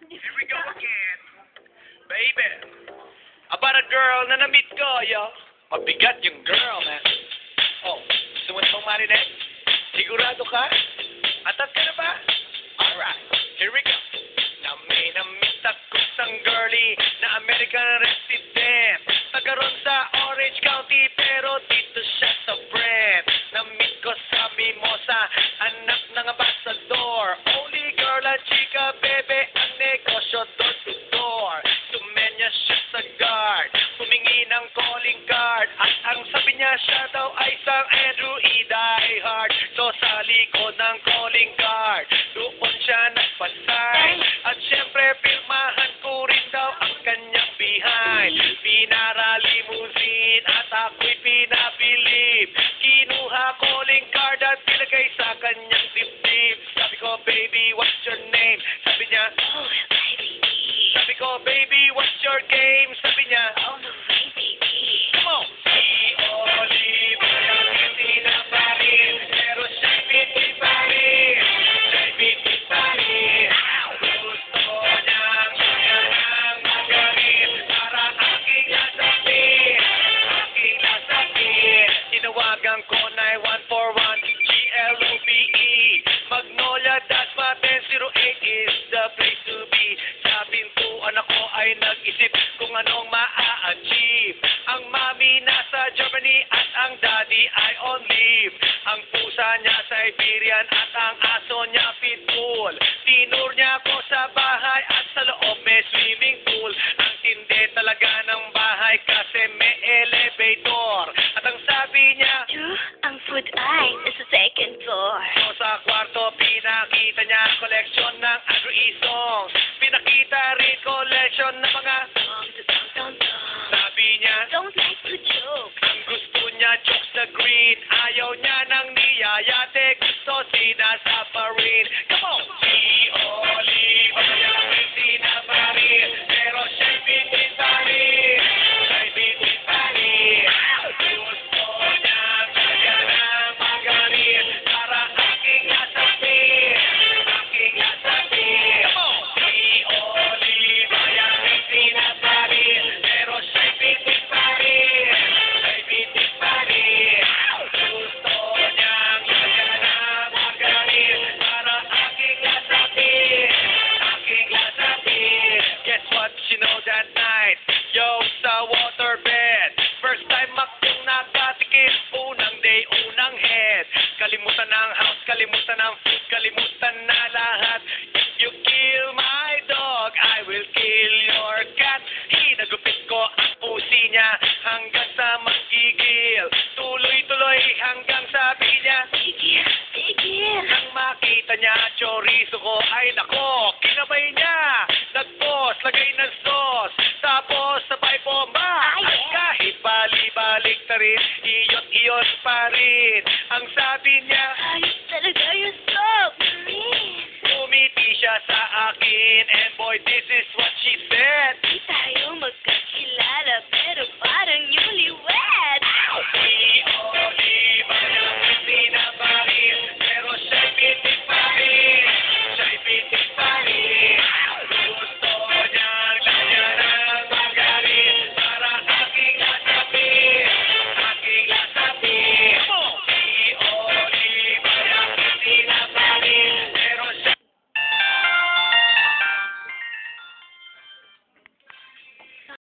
Here we go again. Baby. About a girl na na-meet ko, yo. Mabigat yung girl, man. Oh, gusto mo itong marinig? Sigurado ka? Atat ka na ba? Alright, here we go. Na-meet ako isang girlie na American resident. Tagaroon sa Orange County, pero dito siya sa Brent. Na-meet ko sa Mimosa, anak ng ambassador. Only girl at chika, bebe, ang negosyo door to door. Tumenya siya sa guard, humingi ng calling card. At ang sabi niya, siya daw ay isang Andrew E. Die Hard. So sa likod ng calling card, doon siya nagpasay. At syempre, pirmahan ko rin daw ang kanyang behind. Pinara limousine at ako'y pinabilib. Kinuha calling card at nilagay sa kanyang dibdib. Sabi ko, baby, what's your name? Sabi niya, Oh, baby. sabi ko, baby, what's your game? Sabi niya, Oh, no way, baby. come on! Si Olive, hindi na pa rin, pero siya'y biti pa rin. Siya'y biti pa rin. Gusto niyang maganang magaling para aking nasapin. Aking nasapin. Tinawagan ko 9141 GLOBE. Magnolia, Dasma 1008 is the place to be. Sa pintuan ako ay nag-isip kung anong maa-achieve. Ang mami nasa Germany at ang daddy ay on leave. Ang pusa niya Siberian at ang aso niya pitbull. Tinur niya ako sa bahay at sa loob may swimming pool. Ang tindi talaga ng bahay kasi may elevator. At ang sabi niya, Ang food ay sa second floor. so sa kwarto pinakita niya koleksyon ng Andrew E. songs. Pinakita rin koleksyon ng mga sabi niya, Don't like to joke. ang gusto niya jokes na green. Ayaw niya ng niyayate, gusto sinasapa rin. Come on! Si Olive, ayaw sinapa rin, pero siya'y bitin pa rin. Siya'y bitin pa rin. Gusto niya maganang magaling para aking nasapin. Aking nasapin. Come on! Si Olive, ayaw sinapa rin, pero siya'y bitin pa rin. Siya'y bitin pa rin. Gusto niyang maganang magaling para aking nasapin. Aking nasapin. Guess what you know that night? Yo, sa waterbed. First time akong nakatikim. Unang day, unang head. Kalimutan ng house, kalimutan ng food, kalimutan na lahat. If you kill my dog, I will kill your cat. Hinagupit ko ang pusi niya hanggang sa magigil. Tuloy-tuloy hanggang sabi niya, Tigil, tigil. nang makita niya chorizo ko, ay nako, kinabay niya. Nagpos, lagay ng sauce, tapos sabay bomba. Ah, At yeah. kahit bali-balik na rin, iyot-iyot pa rin. Ang sabi niya, Ayos talaga yung submarine. umiti siya sa akin, and boy, this is what she said.